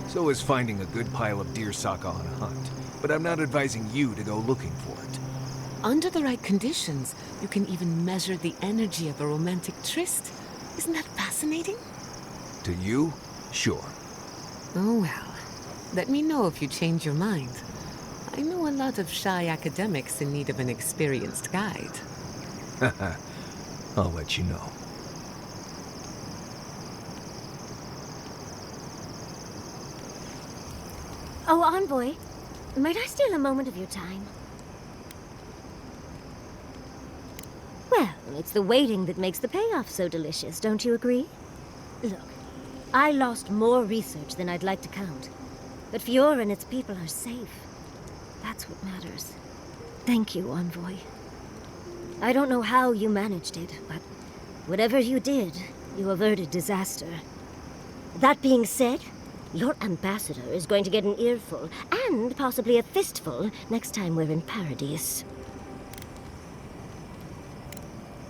So is finding a good pile of deer saka on a hunt. But I'm not advising you to go looking for it. Under the right conditions, you can even measure the energy of a romantic tryst. Isn't that fascinating? To you? Sure. Oh well. Let me know if you change your mind. I know a lot of shy academics in need of an experienced guide. I'll let you know. Oh, Envoy, might I steal a moment of your time? Well, it's the waiting that makes the payoff so delicious, don't you agree? Look, I lost more research than I'd like to count. But Fiora and its people are safe. That's what matters. Thank you, Envoy. I don't know how you managed it, but whatever you did, you averted disaster. That being said, your ambassador is going to get an earful, and possibly a fistful, next time we're in Paradise.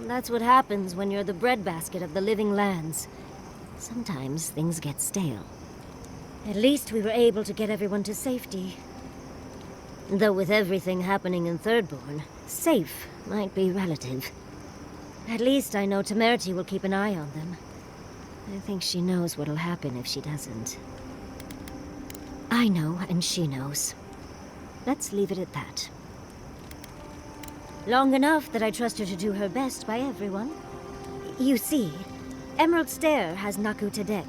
That's what happens when you're the breadbasket of the living lands. Sometimes things get stale. At least we were able to get everyone to safety. Though with everything happening in Thirdborn, safe might be relative. At least I know Temerity will keep an eye on them. I think she knows what'll happen if she doesn't. I know, and she knows. Let's leave it at that. Long enough that I trust her to do her best by everyone. You see, Emerald Stair has Naku Tedek.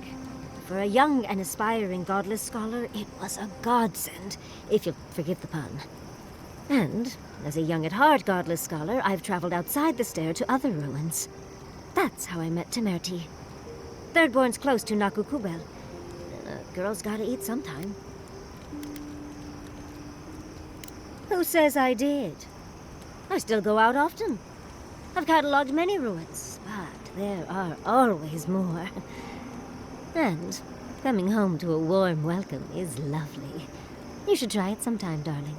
For a young and aspiring godless scholar, it was a godsend, if you'll forgive the pun. And, as a young-at-heart godless scholar, I've traveled outside the stair to other ruins. That's how I met Temerti. Thirdborn's close to Nakukubel. Girls gotta eat sometime. Who says I did? I still go out often. I've catalogued many ruins, but there are always more. And coming home to a warm welcome is lovely. You should try it sometime, darling.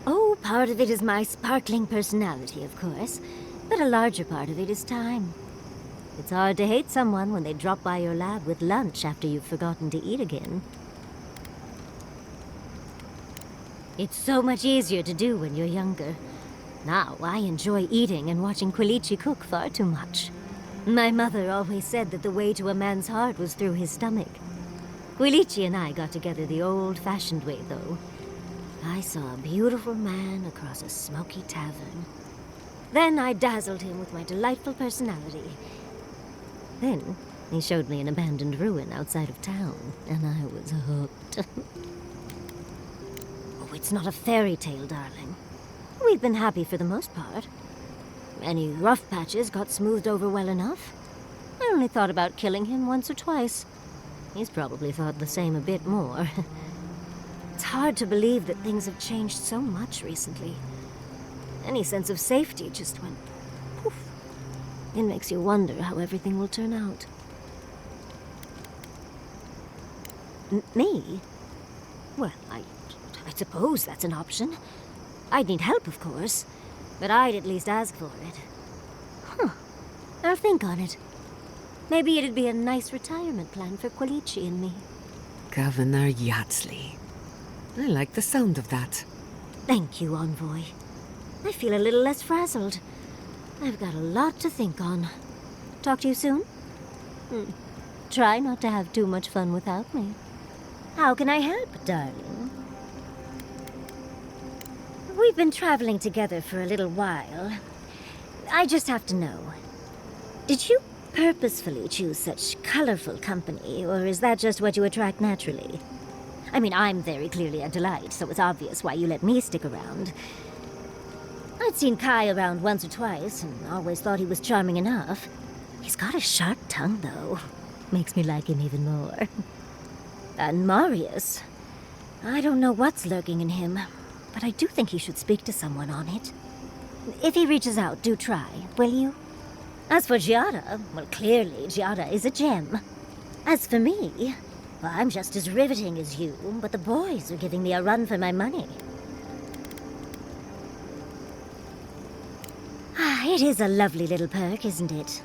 Oh, part of it is my sparkling personality, of course, but a larger part of it is time. It's hard to hate someone when they drop by your lab with lunch after you've forgotten to eat again. It's so much easier to do when you're younger. Now, I enjoy eating and watching Quilici cook far too much. My mother always said that the way to a man's heart was through his stomach. Quilici and I got together the old-fashioned way, though. I saw a beautiful man across a smoky tavern. Then I dazzled him with my delightful personality. Then he showed me an abandoned ruin outside of town, and I was hooked. Oh, it's not a fairy tale, darling. We've been happy for the most part. Any rough patches got smoothed over well enough. I only thought about killing him once or twice. He's probably thought the same a bit more. It's hard to believe that things have changed so much recently. Any sense of safety just went poof. It makes you wonder how everything will turn out. Me? Well, I suppose that's an option. I'd need help, of course, but I'd at least ask for it. Huh. I'll think on it. Maybe it'd be a nice retirement plan for Quilici and me. Governor Yatsley. I like the sound of that. Thank you, Envoy. I feel a little less frazzled. I've got a lot to think on. Talk to you soon? Try not to have too much fun without me. How can I help, darling? We've been traveling together for a little while. I just have to know. Did you purposefully choose such colorful company, or is that just what you attract naturally? I mean, I'm very clearly a delight, so it's obvious why you let me stick around. I'd seen Kai around once or twice, and always thought he was charming enough. He's got a sharp tongue, though. Makes me like him even more. And Marius. I don't know what's lurking in him, but I do think he should speak to someone on it. If he reaches out, do try, will you? As for Giada, well, clearly Giada is a gem. As for me, well, I'm just as riveting as you, but the boys are giving me a run for my money. It is a lovely little perk, isn't it?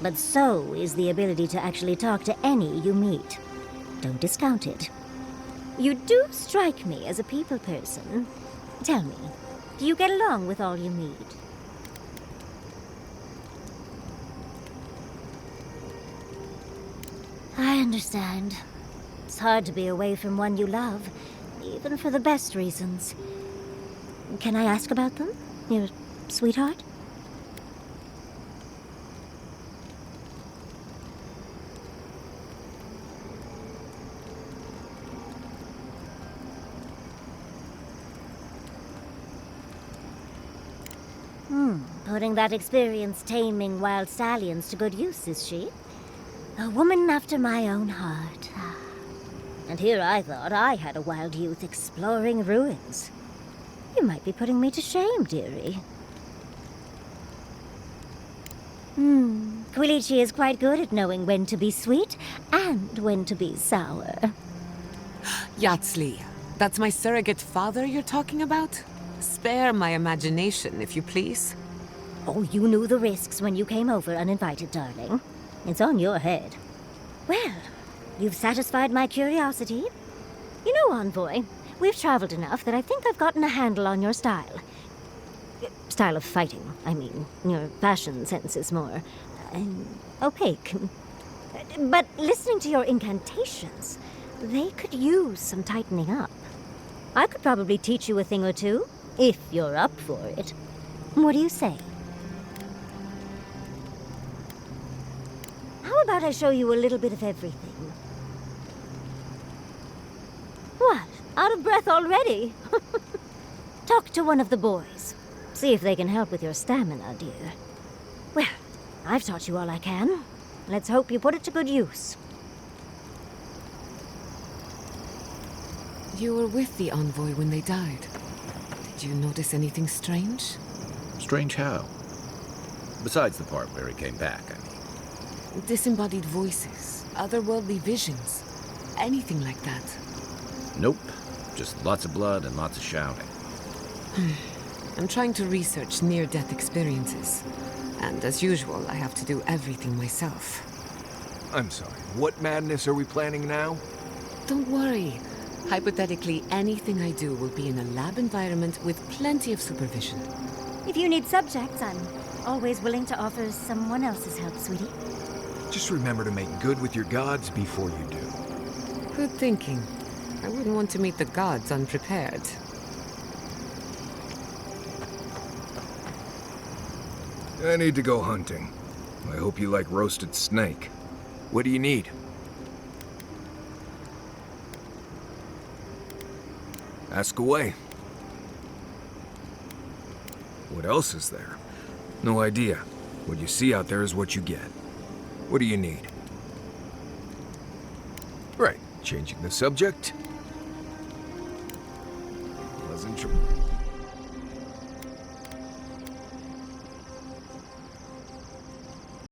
But so is the ability to actually talk to any you meet. Don't discount it. You do strike me as a people person. Tell me, do you get along with all you meet? I understand. It's hard to be away from one you love, even for the best reasons. Can I ask about them, your sweetheart? Putting that experience taming wild stallions to good use, is she? A woman after my own heart. And here I thought I had a wild youth exploring ruins. You might be putting me to shame, dearie. Quilici is quite good at knowing when to be sweet and when to be sour. Yatsley, that's my surrogate father you're talking about? Spare my imagination, if you please. Oh, you knew the risks when you came over uninvited, darling. It's on your head. Well, you've satisfied my curiosity. You know, Envoy, we've traveled enough that I think I've gotten a handle on your style. Style of fighting, I mean. Your fashion sense is more opaque. But listening to your incantations, they could use some tightening up. I could probably teach you a thing or two, if you're up for it. What do you say? How about I show you a little bit of everything? What? Out of breath breath already. Talk to one of the boys. See if they can help with your stamina, dear. Well, I've taught you all I can. Let's hope you put it to good use. You were with the envoy when they died. Did you notice anything strange? Strange how? Besides the part where he came back, I mean. Disembodied voices, otherworldly visions, anything like that. Nope. Just lots of blood and lots of shouting. I'm trying to research near-death experiences. And as usual, I have to do everything myself. I'm sorry, what madness are we planning now? Don't worry. Hypothetically, anything I do will be in a lab environment with plenty of supervision. If you need subjects, I'm always willing to offer someone else's help, sweetie. Just remember to make good with your gods before you do. Good thinking. I wouldn't want to meet the gods unprepared. I need to go hunting. I hope you like roasted snake. What do you need? Ask away. What else is there? No idea. What you see out there is what you get. What do you need? Right, changing the subject. Pleasant